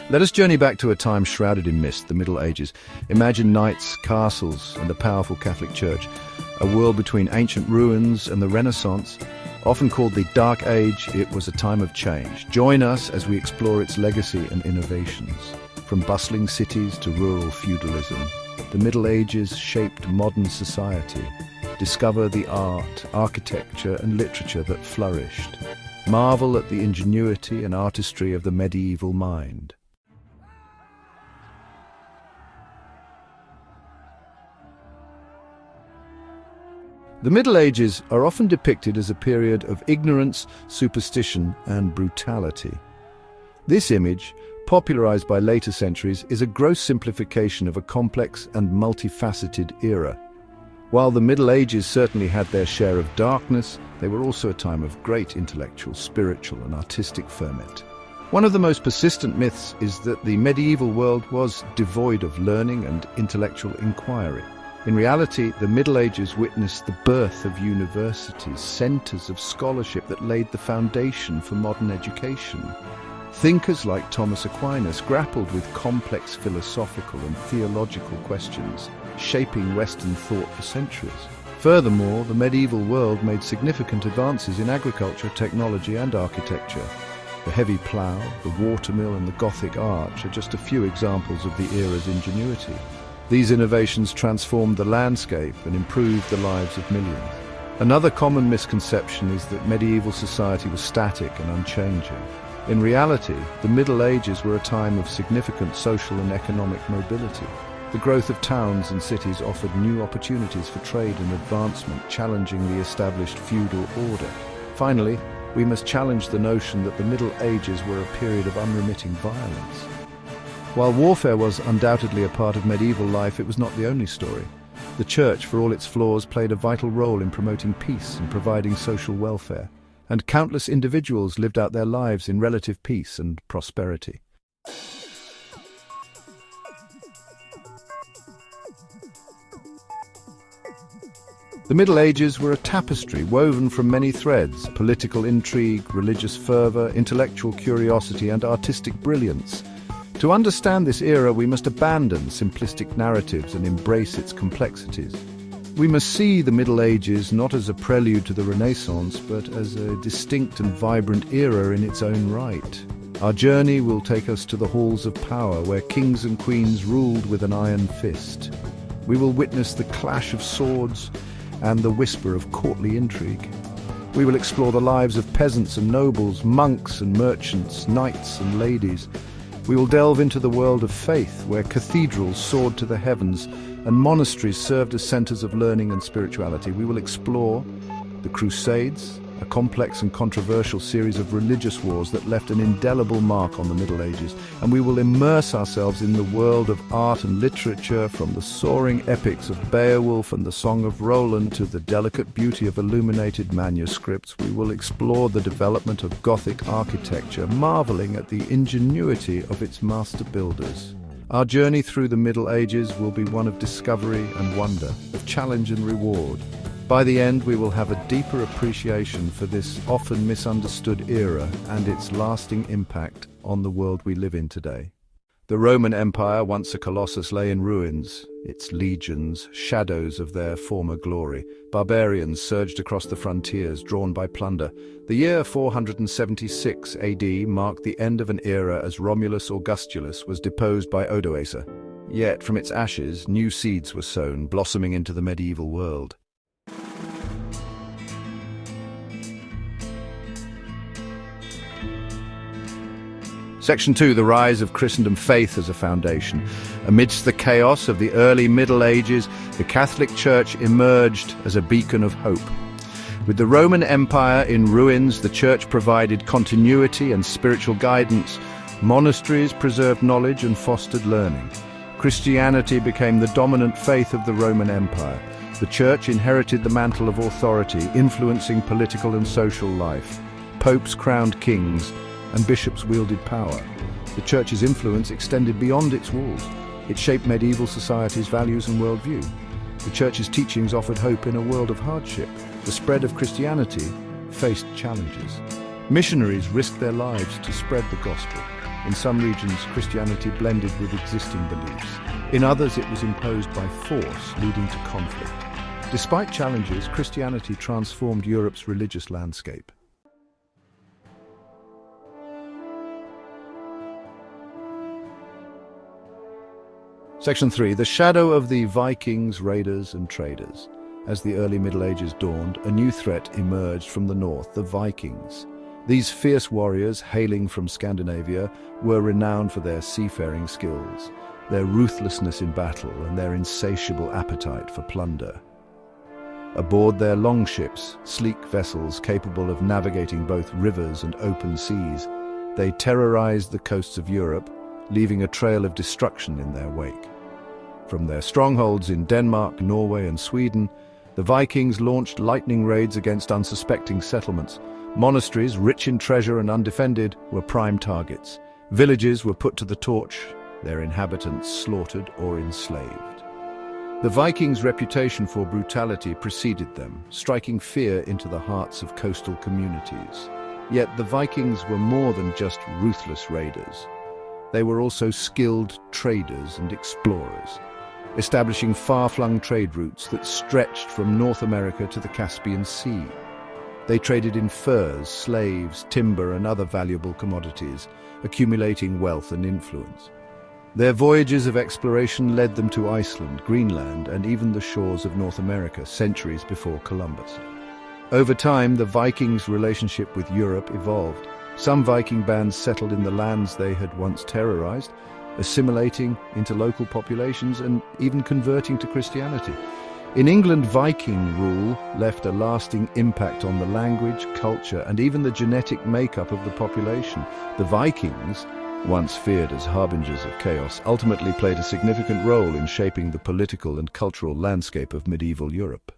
Let us journey back to a time shrouded in mist, the Middle Ages. Imagine knights, castles, and a powerful Catholic Church. A world between ancient ruins and the Renaissance. Often called the Dark Age, it was a time of change. Join us as we explore its legacy and innovations. From bustling cities to rural feudalism, the Middle Ages shaped modern society. Discover the art, architecture, and literature that flourished. Marvel at the ingenuity and artistry of the medieval mind. The Middle Ages are often depicted as a period of ignorance, superstition, and brutality. This image, popularized by later centuries, is a gross simplification of a complex and multifaceted era. While the Middle Ages certainly had their share of darkness, they were also a time of great intellectual, spiritual, and artistic ferment. One of the most persistent myths is that the medieval world was devoid of learning and intellectual inquiry. In reality, the Middle Ages witnessed the birth of universities, centers of scholarship that laid the foundation for modern education. Thinkers like Thomas Aquinas grappled with complex philosophical and theological questions, shaping Western thought for centuries. Furthermore, the medieval world made significant advances in agriculture, technology, and architecture. The heavy plough, the watermill, and the Gothic arch are just a few examples of the era's ingenuity. These innovations transformed the landscape and improved the lives of millions. Another common misconception is that medieval society was static and unchanging. In reality, the Middle Ages were a time of significant social and economic mobility. The growth of towns and cities offered new opportunities for trade and advancement, challenging the established feudal order. Finally, we must challenge the notion that the Middle Ages were a period of unremitting violence. While warfare was undoubtedly a part of medieval life, it was not the only story. The Church, for all its flaws, played a vital role in promoting peace and providing social welfare, and countless individuals lived out their lives in relative peace and prosperity. The Middle Ages were a tapestry woven from many threads: political intrigue, religious fervor, intellectual curiosity, and artistic brilliance. To understand this era, we must abandon simplistic narratives and embrace its complexities. We must see the Middle Ages not as a prelude to the Renaissance, but as a distinct and vibrant era in its own right. Our journey will take us to the halls of power, where kings and queens ruled with an iron fist. We will witness the clash of swords and the whisper of courtly intrigue. We will explore the lives of peasants and nobles, monks and merchants, knights and ladies. We will delve into the world of faith, where cathedrals soared to the heavens and monasteries served as centers of learning and spirituality. We will explore the Crusades, a complex and controversial series of religious wars that left an indelible mark on the Middle Ages. And we will immerse ourselves in the world of art and literature, from the soaring epics of Beowulf and the Song of Roland to the delicate beauty of illuminated manuscripts. We will explore the development of Gothic architecture, marveling at the ingenuity of its master builders. Our journey through the Middle Ages will be one of discovery and wonder, of challenge and reward. By the end, we will have a deeper appreciation for this often misunderstood era and its lasting impact on the world we live in today. The Roman Empire, once a colossus, lay in ruins, its legions shadows of their former glory. Barbarians surged across the frontiers, drawn by plunder. The year 476 AD marked the end of an era as Romulus Augustulus was deposed by Odoacer. Yet, from its ashes, new seeds were sown, blossoming into the medieval world. Section 2, the rise of Christendom faith as a foundation. Amidst the chaos of the early Middle Ages, the Catholic Church emerged as a beacon of hope. With the Roman Empire in ruins, the Church provided continuity and spiritual guidance. Monasteries preserved knowledge and fostered learning. Christianity became the dominant faith of the Roman Empire. The Church inherited the mantle of authority, influencing political and social life. Popes crowned kings, and bishops wielded power. The Church's influence extended beyond its walls. It shaped medieval society's values and worldview. The Church's teachings offered hope in a world of hardship. The spread of Christianity faced challenges. Missionaries risked their lives to spread the gospel. In some regions, Christianity blended with existing beliefs. In others, it was imposed by force, leading to conflict. Despite challenges, Christianity transformed Europe's religious landscape. Section 3. The shadow of the Vikings, raiders and traders. As the early Middle Ages dawned, a new threat emerged from the north, the Vikings. These fierce warriors, hailing from Scandinavia, were renowned for their seafaring skills, their ruthlessness in battle, and their insatiable appetite for plunder. Aboard their longships, sleek vessels capable of navigating both rivers and open seas, they terrorized the coasts of Europe, leaving a trail of destruction in their wake. From their strongholds in Denmark, Norway, and Sweden, the Vikings launched lightning raids against unsuspecting settlements. Monasteries, rich in treasure and undefended, were prime targets. Villages were put to the torch, their inhabitants slaughtered or enslaved. The Vikings' reputation for brutality preceded them, striking fear into the hearts of coastal communities. Yet the Vikings were more than just ruthless raiders. They were also skilled traders and explorers, establishing far-flung trade routes that stretched from North America to the Caspian Sea. They traded in furs, slaves, timber, and other valuable commodities, accumulating wealth and influence. Their voyages of exploration led them to Iceland, Greenland, and even the shores of North America centuries before Columbus. Over time, the Vikings' relationship with Europe evolved. Some Viking bands settled in the lands they had once terrorized, assimilating into local populations and even converting to Christianity. In England, Viking rule left a lasting impact on the language, culture, and even the genetic makeup of the population. The Vikings, once feared as harbingers of chaos, ultimately played a significant role in shaping the political and cultural landscape of medieval Europe.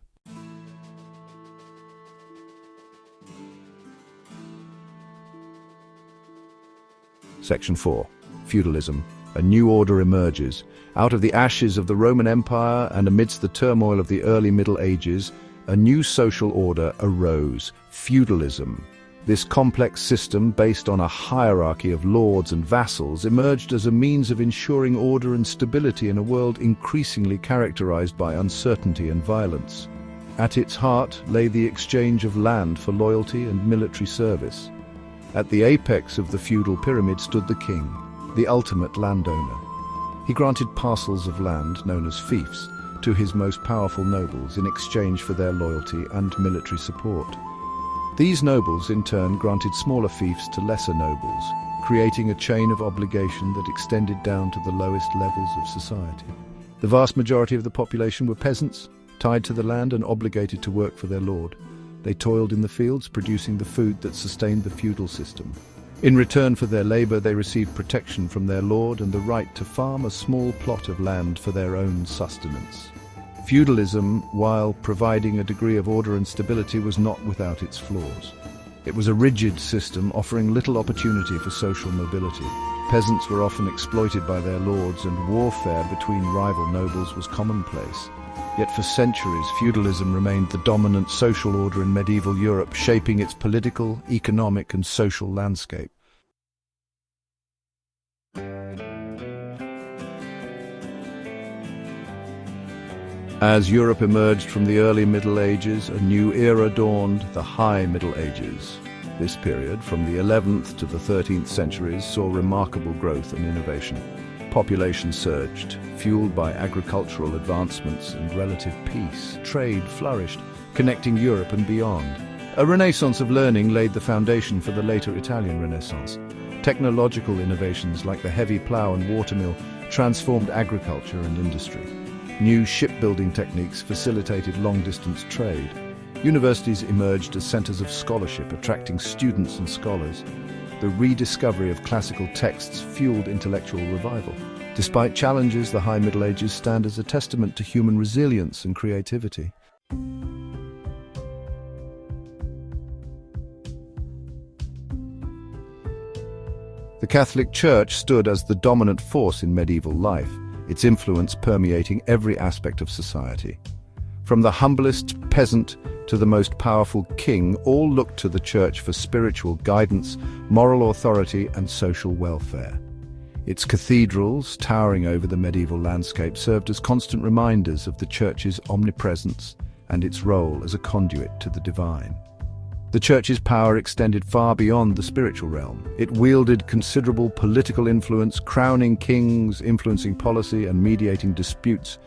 Section 4. Feudalism. A new order emerges. Out of the ashes of the Roman Empire and amidst the turmoil of the early Middle Ages, a new social order arose: feudalism. This complex system, based on a hierarchy of lords and vassals, emerged as a means of ensuring order and stability in a world increasingly characterized by uncertainty and violence. At its heart lay the exchange of land for loyalty and military service. At the apex of the feudal pyramid stood the king, the ultimate landowner. He granted parcels of land, known as fiefs, to his most powerful nobles in exchange for their loyalty and military support. These nobles, in turn, granted smaller fiefs to lesser nobles, creating a chain of obligation that extended down to the lowest levels of society. The vast majority of the population were peasants, tied to the land and obligated to work for their lord. They toiled in the fields, producing the food that sustained the feudal system. In return for their labor, they received protection from their lord and the right to farm a small plot of land for their own sustenance. Feudalism, while providing a degree of order and stability, was not without its flaws. It was a rigid system offering little opportunity for social mobility. Peasants were often exploited by their lords, and warfare between rival nobles was commonplace. Yet for centuries, feudalism remained the dominant social order in medieval Europe, shaping its political, economic, and social landscape. As Europe emerged from the early Middle Ages, a new era dawned, the High Middle Ages. This period, from the 11th to the 13th centuries, saw remarkable growth and innovation. Population surged, fueled by agricultural advancements and relative peace. Trade flourished, connecting Europe and beyond. A renaissance of learning laid the foundation for the later Italian Renaissance. Technological innovations like the heavy plough and watermill transformed agriculture and industry. New shipbuilding techniques facilitated long-distance trade. Universities emerged as centers of scholarship, attracting students and scholars. The rediscovery of classical texts fueled intellectual revival. Despite challenges, the High Middle Ages stand as a testament to human resilience and creativity. The Catholic Church stood as the dominant force in medieval life, its influence permeating every aspect of society. From the humblest peasant to the most powerful king, all looked to the church for spiritual guidance, moral authority, and social welfare. Its cathedrals, towering over the medieval landscape, served as constant reminders of the church's omnipresence and its role as a conduit to the divine. The church's power extended far beyond the spiritual realm. It wielded considerable political influence, crowning kings, influencing policy, and mediating disputes.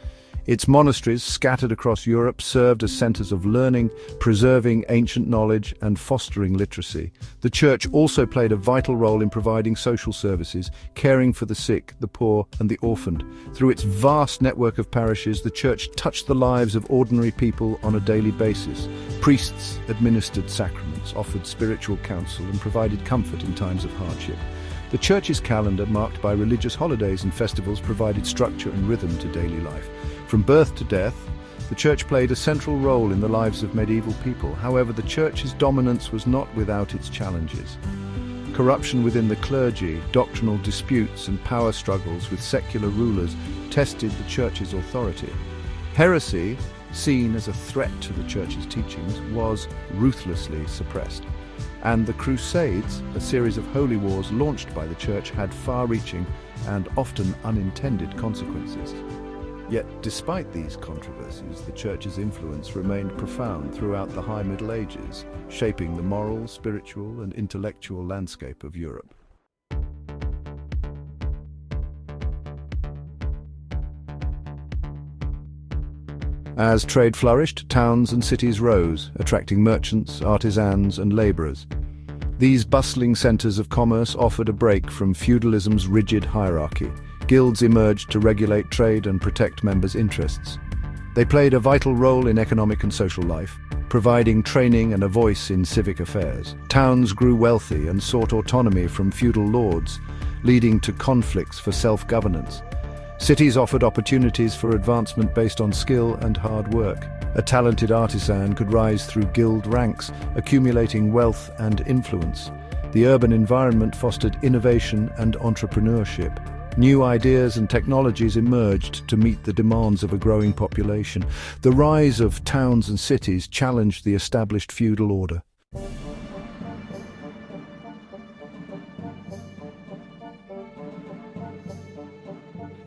Its monasteries, scattered across Europe, served as centers of learning, preserving ancient knowledge and fostering literacy. The church also played a vital role in providing social services, caring for the sick, the poor, and the orphaned. Through its vast network of parishes, the church touched the lives of ordinary people on a daily basis. Priests administered sacraments, offered spiritual counsel, and provided comfort in times of hardship. The church's calendar, marked by religious holidays and festivals, provided structure and rhythm to daily life. From birth to death, the church played a central role in the lives of medieval people. However, the church's dominance was not without its challenges. Corruption within the clergy, doctrinal disputes, and power struggles with secular rulers tested the church's authority. Heresy, seen as a threat to the church's teachings, was ruthlessly suppressed. And the Crusades, a series of holy wars launched by the church, had far-reaching and often unintended consequences. Yet, despite these controversies, the church's influence remained profound throughout the High Middle Ages, shaping the moral, spiritual, and intellectual landscape of Europe. As trade flourished, towns and cities rose, attracting merchants, artisans, and laborers. These bustling centers of commerce offered a break from feudalism's rigid hierarchy. Guilds emerged to regulate trade and protect members' interests. They played a vital role in economic and social life, providing training and a voice in civic affairs. Towns grew wealthy and sought autonomy from feudal lords, leading to conflicts for self-governance. Cities offered opportunities for advancement based on skill and hard work. A talented artisan could rise through guild ranks, accumulating wealth and influence. The urban environment fostered innovation and entrepreneurship. New ideas and technologies emerged to meet the demands of a growing population. The rise of towns and cities challenged the established feudal order.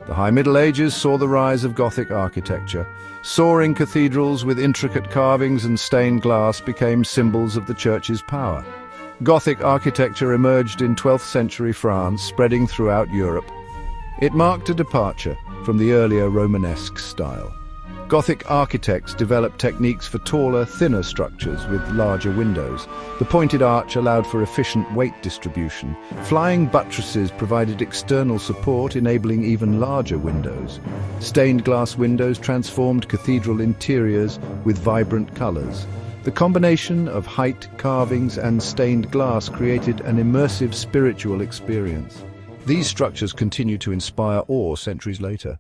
The High Middle Ages saw the rise of Gothic architecture. Soaring cathedrals with intricate carvings and stained glass became symbols of the church's power. Gothic architecture emerged in 12th century France, spreading throughout Europe. It marked a departure from the earlier Romanesque style. Gothic architects developed techniques for taller, thinner structures with larger windows. The pointed arch allowed for efficient weight distribution. Flying buttresses provided external support, enabling even larger windows. Stained glass windows transformed cathedral interiors with vibrant colors. The combination of height, carvings, and stained glass created an immersive spiritual experience. These structures continue to inspire awe centuries later.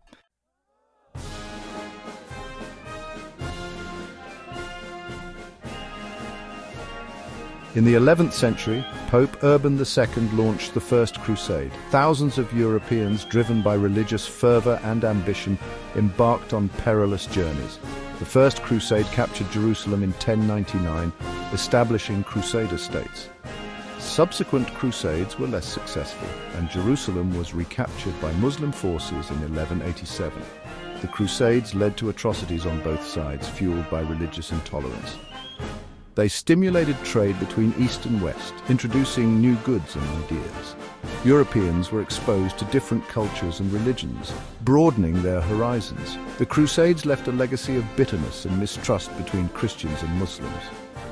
In the 11th century, Pope Urban II launched the First Crusade. Thousands of Europeans, driven by religious fervor and ambition, embarked on perilous journeys. The First Crusade captured Jerusalem in 1099, establishing Crusader states. Subsequent crusades were less successful, and Jerusalem was recaptured by Muslim forces in 1187. The Crusades led to atrocities on both sides, fueled by religious intolerance. They stimulated trade between East and West, introducing new goods and ideas. Europeans were exposed to different cultures and religions, broadening their horizons. The Crusades left a legacy of bitterness and mistrust between Christians and Muslims.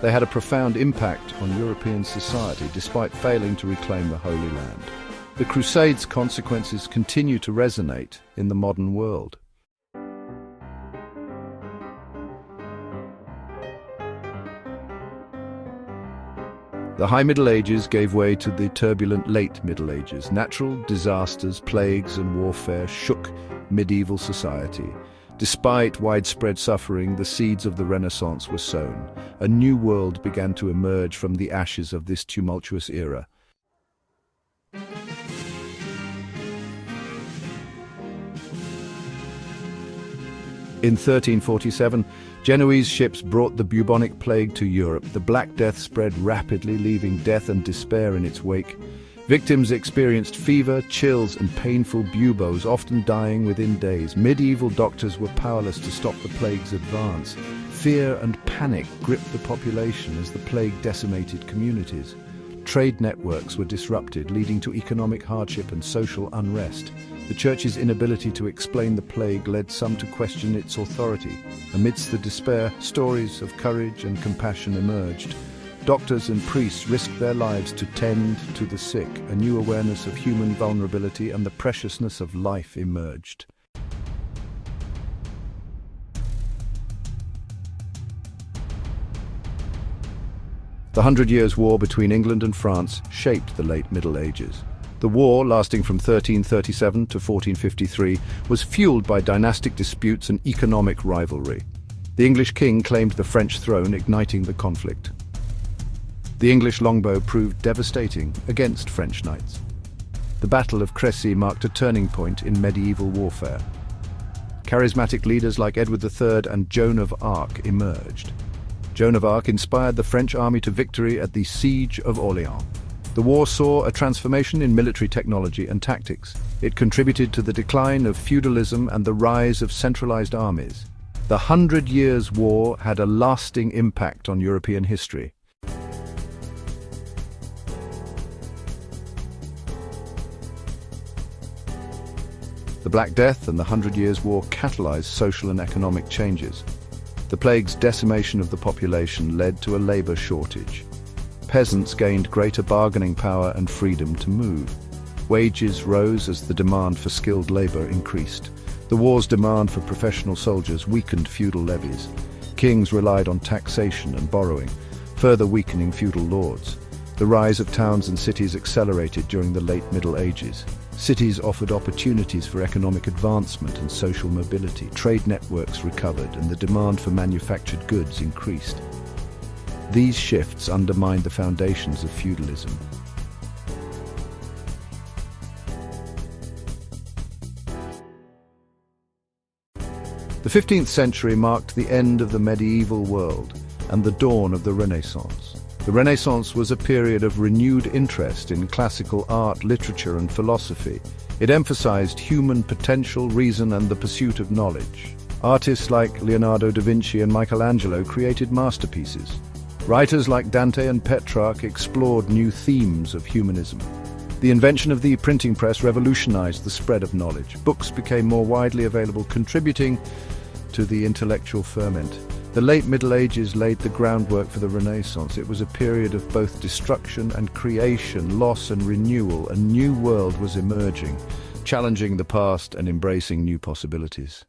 They had a profound impact on European society despite failing to reclaim the Holy Land. The Crusades' consequences continue to resonate in the modern world. The High Middle Ages gave way to the turbulent Late Middle Ages. Natural disasters, plagues, and warfare shook medieval society. Despite widespread suffering, the seeds of the Renaissance were sown. A new world began to emerge from the ashes of this tumultuous era. In 1347, Genoese ships brought the bubonic plague to Europe. The Black Death spread rapidly, leaving death and despair in its wake. Victims experienced fever, chills, and painful buboes, often dying within days. Medieval doctors were powerless to stop the plague's advance. Fear and panic gripped the population as the plague decimated communities. Trade networks were disrupted, leading to economic hardship and social unrest. The Church's inability to explain the plague led some to question its authority. Amidst the despair, stories of courage and compassion emerged. Doctors and priests risked their lives to tend to the sick. A new awareness of human vulnerability and the preciousness of life emerged. The Hundred Years' War between England and France shaped the late Middle Ages. The war, lasting from 1337 to 1453, was fueled by dynastic disputes and economic rivalry. The English king claimed the French throne, igniting the conflict. The English longbow proved devastating against French knights. The Battle of Crécy marked a turning point in medieval warfare. Charismatic leaders like Edward III and Joan of Arc emerged. Joan of Arc inspired the French army to victory at the Siege of Orléans. The war saw a transformation in military technology and tactics. It contributed to the decline of feudalism and the rise of centralized armies. The Hundred Years' War had a lasting impact on European history. The Black Death and the Hundred Years' War catalyzed social and economic changes. The plague's decimation of the population led to a labor shortage. Peasants gained greater bargaining power and freedom to move. Wages rose as the demand for skilled labor increased. The war's demand for professional soldiers weakened feudal levies. Kings relied on taxation and borrowing, further weakening feudal lords. The rise of towns and cities accelerated during the late Middle Ages. Cities offered opportunities for economic advancement and social mobility. Trade networks recovered and the demand for manufactured goods increased. These shifts undermined the foundations of feudalism. The 15th century marked the end of the medieval world and the dawn of the Renaissance. The Renaissance was a period of renewed interest in classical art, literature, and philosophy. It emphasized human potential, reason, and the pursuit of knowledge. Artists like Leonardo da Vinci and Michelangelo created masterpieces. Writers like Dante and Petrarch explored new themes of humanism. The invention of the printing press revolutionized the spread of knowledge. Books became more widely available, contributing to the intellectual ferment. The late Middle Ages laid the groundwork for the Renaissance. It was a period of both destruction and creation, loss and renewal. A new world was emerging, challenging the past and embracing new possibilities.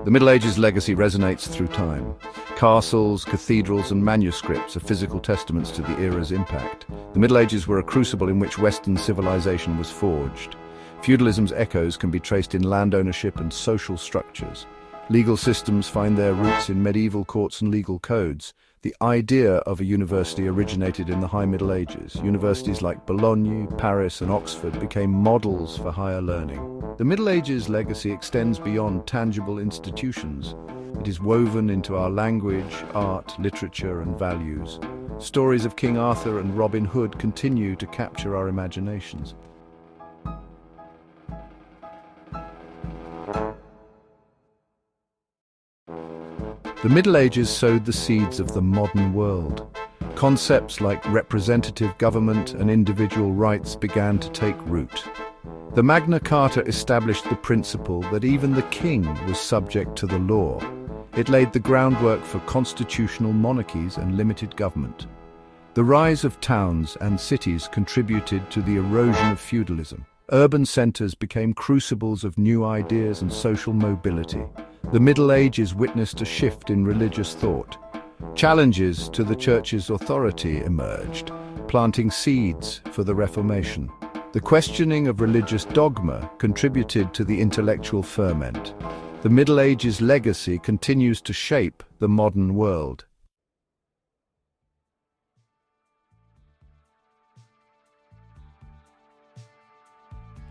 The Middle Ages' legacy resonates through time. Castles, cathedrals, and manuscripts are physical testaments to the era's impact. The Middle Ages were a crucible in which Western civilization was forged. Feudalism's echoes can be traced in land ownership and social structures. Legal systems find their roots in medieval courts and legal codes. The idea of a university originated in the High Middle Ages. Universities like Bologna, Paris, and Oxford became models for higher learning. The Middle Ages' legacy extends beyond tangible institutions. It is woven into our language, art, literature, and values. Stories of King Arthur and Robin Hood continue to capture our imaginations. The Middle Ages sowed the seeds of the modern world. Concepts like representative government and individual rights began to take root. The Magna Carta established the principle that even the king was subject to the law. It laid the groundwork for constitutional monarchies and limited government. The rise of towns and cities contributed to the erosion of feudalism. Urban centers became crucibles of new ideas and social mobility. The Middle Ages witnessed a shift in religious thought. Challenges to the Church's authority emerged, planting seeds for the Reformation. The questioning of religious dogma contributed to the intellectual ferment. The Middle Ages' legacy continues to shape the modern world.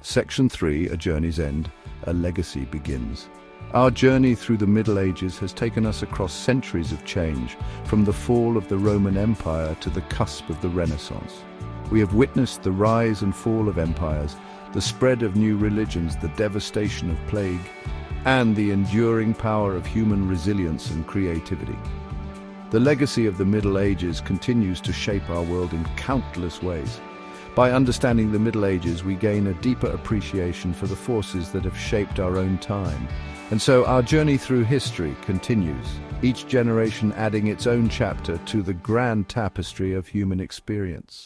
Section 3, A Journey's End, A Legacy Begins. Our journey through the Middle Ages has taken us across centuries of change, from the fall of the Roman Empire to the cusp of the Renaissance. We have witnessed the rise and fall of empires, the spread of new religions, the devastation of plague, and the enduring power of human resilience and creativity. The legacy of the Middle Ages continues to shape our world in countless ways. By understanding the Middle Ages, we gain a deeper appreciation for the forces that have shaped our own time. And so our journey through history continues, each generation adding its own chapter to the grand tapestry of human experience.